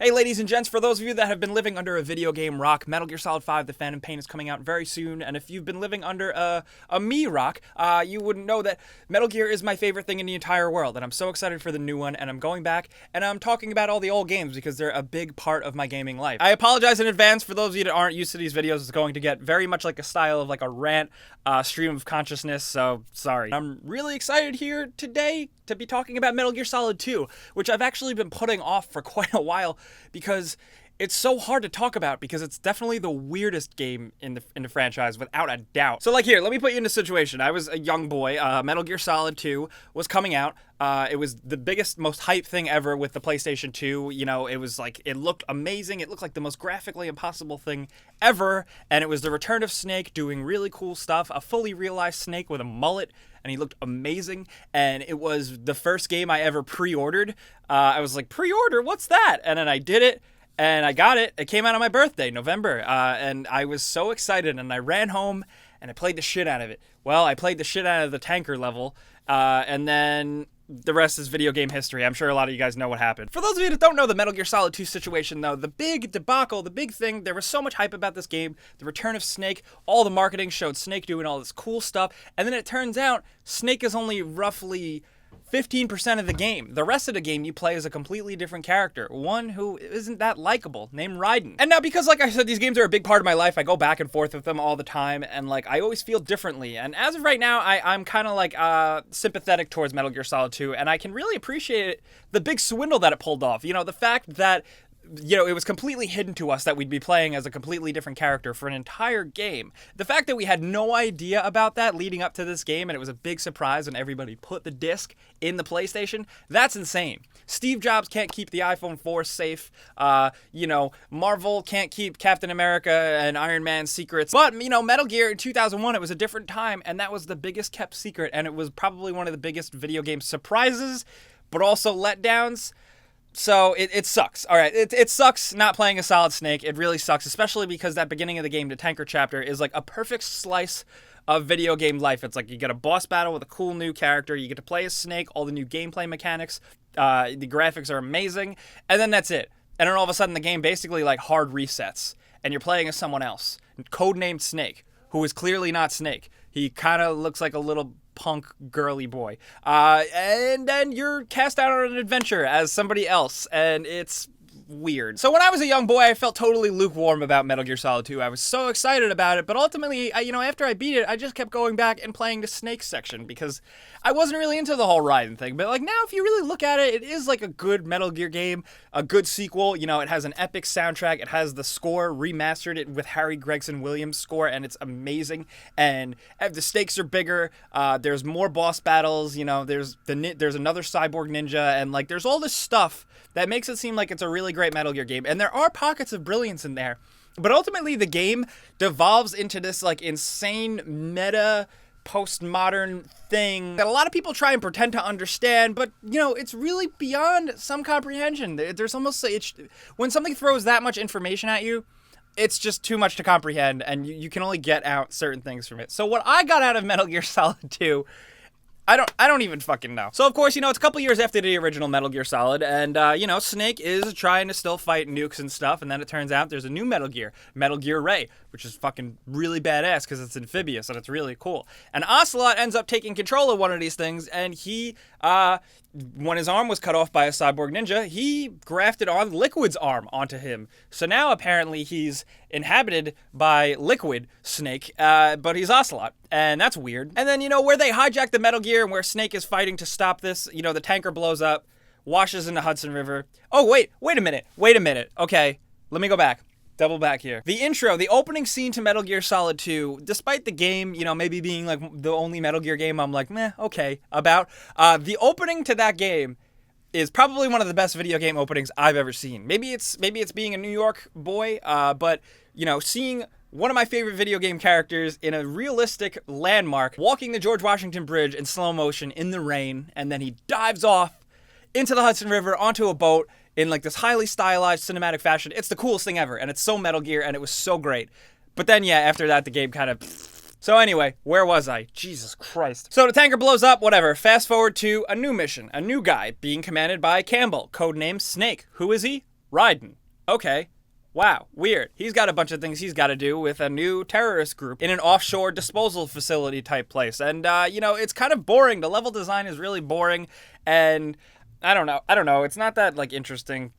Hey ladies and gents, for those of you that have been living under a video game rock, Metal Gear Solid 5 The Phantom Pain is coming out very soon, and if you've been living under a me rock, you wouldn't know that Metal Gear is my favorite thing in the entire world, and I'm so excited for the new one, and I'm going back, and I'm talking about all the old games because they're a big part of my gaming life. I apologize in advance for those of you that aren't used to these videos. It's going to get very much like a style of like a rant, stream of consciousness, so sorry. I'm really excited here today to be talking about Metal Gear Solid 2, which I've actually been putting off for quite a while because it's so hard to talk about because it's definitely the weirdest game in the franchise without a doubt. So like here, let me put you in a situation. I was a young boy. Metal Gear Solid 2 was coming out. It was the biggest, most hype thing ever with the PlayStation 2. You know, it was like, it looked amazing. It looked like the most graphically impossible thing ever. And it was the return of Snake doing really cool stuff. A fully realized Snake with a mullet. And he looked amazing. And it was the first game I ever pre-ordered. I was like, pre-order? What's that? And then I did it. And I got it. It came out on my birthday, November. And I was so excited. And I ran home and I played the shit out of it. Well, I played the shit out of the tanker level. And then the rest is video game history. I'm sure a lot of you guys know what happened. For those of you that don't know the Metal Gear Solid 2 situation, though, the big debacle, the big thing, there was so much hype about this game, the return of Snake, all the marketing showed Snake doing all this cool stuff, and then it turns out Snake is only roughly 15% of the game. The rest of the game you play as a completely different character, one who isn't that likable, named Raiden. And now because, like I said, these games are a big part of my life, I go back and forth with them all the time, and like I always feel differently. And as of right now, I'm kind of like sympathetic towards Metal Gear Solid 2, and I can really appreciate the big swindle that it pulled off. You know, the fact that, you know, it was completely hidden to us that we'd be playing as a completely different character for an entire game. The fact that we had no idea about that leading up to this game, and it was a big surprise when everybody put the disc in the PlayStation, that's insane. Steve Jobs can't keep the iPhone 4 safe. You know, Marvel can't keep Captain America and Iron Man's secrets. But, you know, Metal Gear in 2001, it was a different time, and that was the biggest kept secret, and it was probably one of the biggest video game surprises, but also letdowns. So it sucks. All right, it sucks not playing a Solid Snake. It really sucks, especially because that beginning of the game, the tanker chapter, is like a perfect slice of video game life. It's like you get a boss battle with a cool new character. You get to play as Snake, all the new gameplay mechanics. The graphics are amazing. And then that's it. And then all of a sudden the game basically like hard resets. And you're playing as someone else, codenamed Snake, who is clearly not Snake. He kind of looks like a little punk girly boy, and then you're cast out on an adventure as somebody else, and it's weird. So when I was a young boy, I felt totally lukewarm about Metal Gear Solid 2. I was so excited about it, but ultimately, you know, after I beat it, I just kept going back and playing the Snake section because I wasn't really into the whole Raiden thing. But like now, if you really look at it, it is like a good Metal Gear game, a good sequel. You know, it has an epic soundtrack. It has the score remastered it with Harry Gregson Williams' score, and it's amazing. And the stakes are bigger. There's more boss battles. You know, there's another cyborg ninja, and like there's all this stuff that makes it seem like it's a really great Metal Gear game. And there are pockets of brilliance in there. But ultimately, the game devolves into this like insane meta postmodern thing that a lot of people try and pretend to understand, but you know, it's really beyond some comprehension. There's almost when something throws that much information at you, it's just too much to comprehend, and you can only get out certain things from it. So what I got out of Metal Gear Solid 2, I don't even fucking know. So, of course, you know, it's a couple years after the original Metal Gear Solid, and, you know, Snake is trying to still fight nukes and stuff, and then it turns out there's a new Metal Gear Ray, which is fucking really badass because it's amphibious, and it's really cool. And Ocelot ends up taking control of one of these things, and he, when his arm was cut off by a cyborg ninja, he grafted on Liquid's arm onto him. So now, apparently, he's inhabited by Liquid Snake, but he's Ocelot, and that's weird. And then, you know, where they hijack the Metal Gear and where Snake is fighting to stop this, you know, the tanker blows up, washes in the Hudson River. Oh, wait a minute. Okay, let me go back. Double back here. The intro, the opening scene to Metal Gear Solid 2, despite the game, you know, maybe being like the only Metal Gear game I'm like, meh, okay, about, the opening to that game is probably one of the best video game openings I've ever seen. Maybe it's being a New York boy, but, you know, seeing one of my favorite video game characters in a realistic landmark walking the George Washington Bridge in slow motion in the rain, and then he dives off into the Hudson River onto a boat in like this highly stylized cinematic fashion. It's the coolest thing ever, and it's so Metal Gear, and it was so great. But then, yeah, after that, the game kind of... So anyway, where was I? Jesus Christ. So the tanker blows up, whatever. Fast forward to a new mission, a new guy being commanded by Campbell, codenamed Snake. Who is he? Raiden. Okay. Wow, weird. He's got a bunch of things he's got to do with a new terrorist group in an offshore disposal facility type place. And, it's kind of boring. The level design is really boring. And I don't know. It's not that, interesting.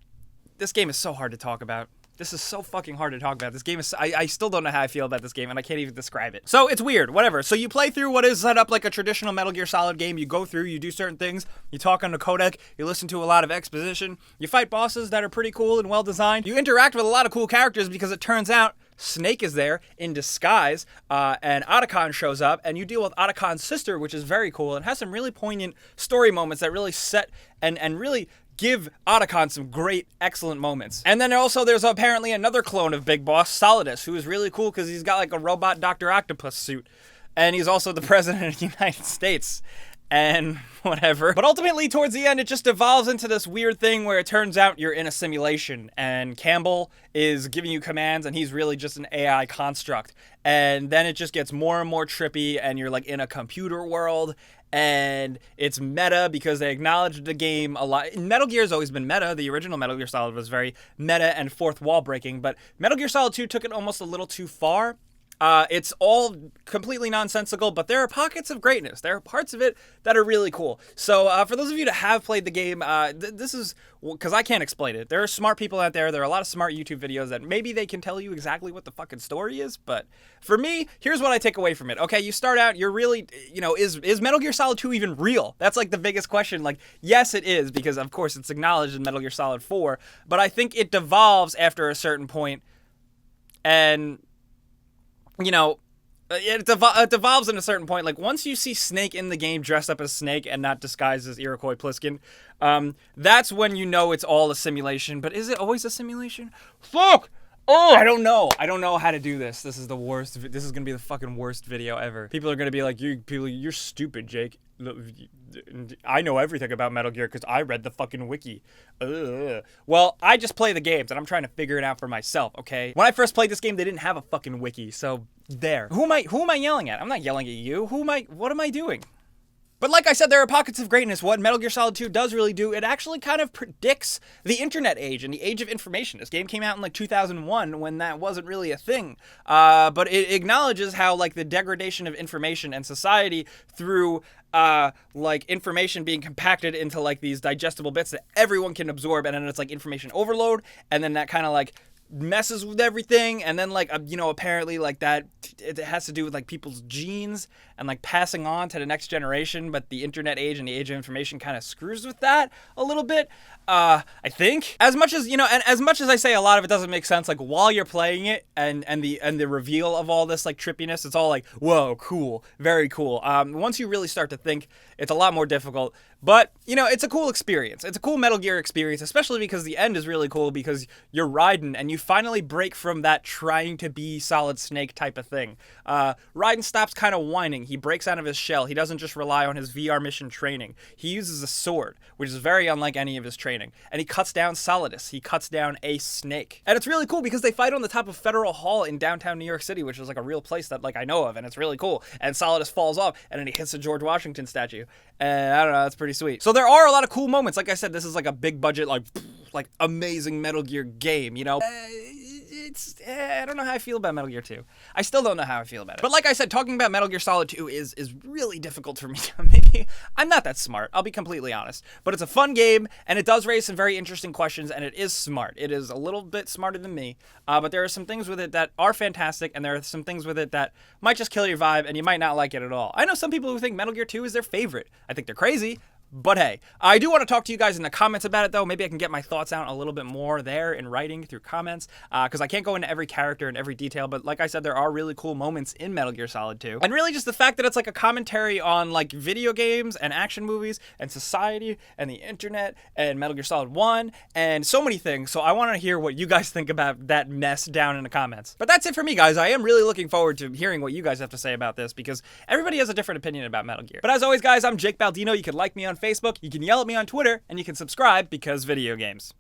This game is so hard to talk about. This is so fucking hard to talk about. This game is... I still don't know how I feel about this game, and I can't even describe it. So, it's weird. Whatever. So, you play through what is set up like a traditional Metal Gear Solid game. You go through, you do certain things. You talk on the codec. You listen to a lot of exposition. You fight bosses that are pretty cool and well-designed. You interact with a lot of cool characters because it turns out Snake is there in disguise, and Otacon shows up, and you deal with Otacon's sister, which is very cool, and has some really poignant story moments that really set and really give Otacon some great, excellent moments. And then there's apparently another clone of Big Boss, Solidus, who is really cool because he's got a robot Dr. Octopus suit. And he's also the president of the United States. And whatever. But ultimately, towards the end, it just evolves into this weird thing where it turns out you're in a simulation, and Campbell is giving you commands, and he's really just an AI construct. And then it just gets more and more trippy, and you're in a computer world, and it's meta because they acknowledged the game a lot. Metal Gear's always been meta. The original Metal Gear Solid was very meta and fourth wall breaking, but Metal Gear Solid 2 took it almost a little too far. It's all completely nonsensical, but there are pockets of greatness. There are parts of it that are really cool. So, for those of you that have played the game, this is, because I can't explain it. There are smart people out there. There are a lot of smart YouTube videos that maybe they can tell you exactly what the fucking story is, but for me, here's what I take away from it. Okay, you start out, you're really, is Metal Gear Solid 2 even real? That's the biggest question. Yes, it is, because of course it's acknowledged in Metal Gear Solid 4, but I think it devolves after a certain point, and it devolves in a certain point. Once you see Snake in the game dressed up as Snake and not disguised as Iroquois Pliskin, that's when you know it's all a simulation. But is it always a simulation? Fuck! Oh, I don't know. I don't know how to do this. This is the worst. This is going to be the fucking worst video ever. People are going to be like, you're stupid, Jake. I know everything about Metal Gear because I read the fucking wiki. Ugh. Well, I just play the games and I'm trying to figure it out for myself, okay? When I first played this game, they didn't have a fucking wiki, so there. Who am I yelling at? I'm not yelling at you. What am I doing? But like I said, there are pockets of greatness. What Metal Gear Solid 2 does really do, it actually kind of predicts the internet age and the age of information. This game came out in 2001 when that wasn't really a thing. But it acknowledges how the degradation of information and society through information being compacted into these digestible bits that everyone can absorb, and then it's information overload, and then that kind of messes with everything, and then apparently that it has to do with people's genes and passing on to the next generation, but the internet age and the age of information kind of screws with that a little bit. I think as much as and as much as I say a lot of it doesn't make sense, while you're playing it and the reveal of all this trippiness, it's all whoa, cool, very cool. Once you really start to think, it's a lot more difficult, but it's a cool experience. It's a cool Metal Gear experience, especially because the end is really cool because you're Raiden and you finally break from that trying to be Solid Snake type of thing. Raiden stops kind of whining. He breaks out of his shell. He doesn't just rely on his VR mission training. He uses a sword, which is very unlike any of his training. And he cuts down Solidus. He cuts down a snake. And it's really cool because they fight on the top of Federal Hall in downtown New York City, which is a real place that I know of, and it's really cool. And Solidus falls off, and then he hits the George Washington statue. And I don't know, that's pretty sweet. So there are a lot of cool moments. Like I said, this is a big budget, amazing Metal Gear game, I don't know how I feel about Metal Gear 2. I still don't know how I feel about it. But like I said, talking about Metal Gear Solid 2 is really difficult for me. Maybe I'm not that smart, I'll be completely honest. But it's a fun game, and it does raise some very interesting questions, and it is smart. It is a little bit smarter than me, but there are some things with it that are fantastic, and there are some things with it that might just kill your vibe, and you might not like it at all. I know some people who think Metal Gear 2 is their favorite. I think they're crazy. But hey, I do want to talk to you guys in the comments about it, though. Maybe I can get my thoughts out a little bit more there in writing through comments, because I can't go into every character and every detail, but like I said, there are really cool moments in Metal Gear Solid 2. And really just the fact that it's a commentary on video games and action movies and society and the internet and Metal Gear Solid 1 and so many things. So I want to hear what you guys think about that mess down in the comments. But that's it for me, guys. I am really looking forward to hearing what you guys have to say about this, because everybody has a different opinion about Metal Gear. But as always, guys, I'm Jake Baldino. You can like me on Facebook, you can yell at me on Twitter, and you can subscribe because video games.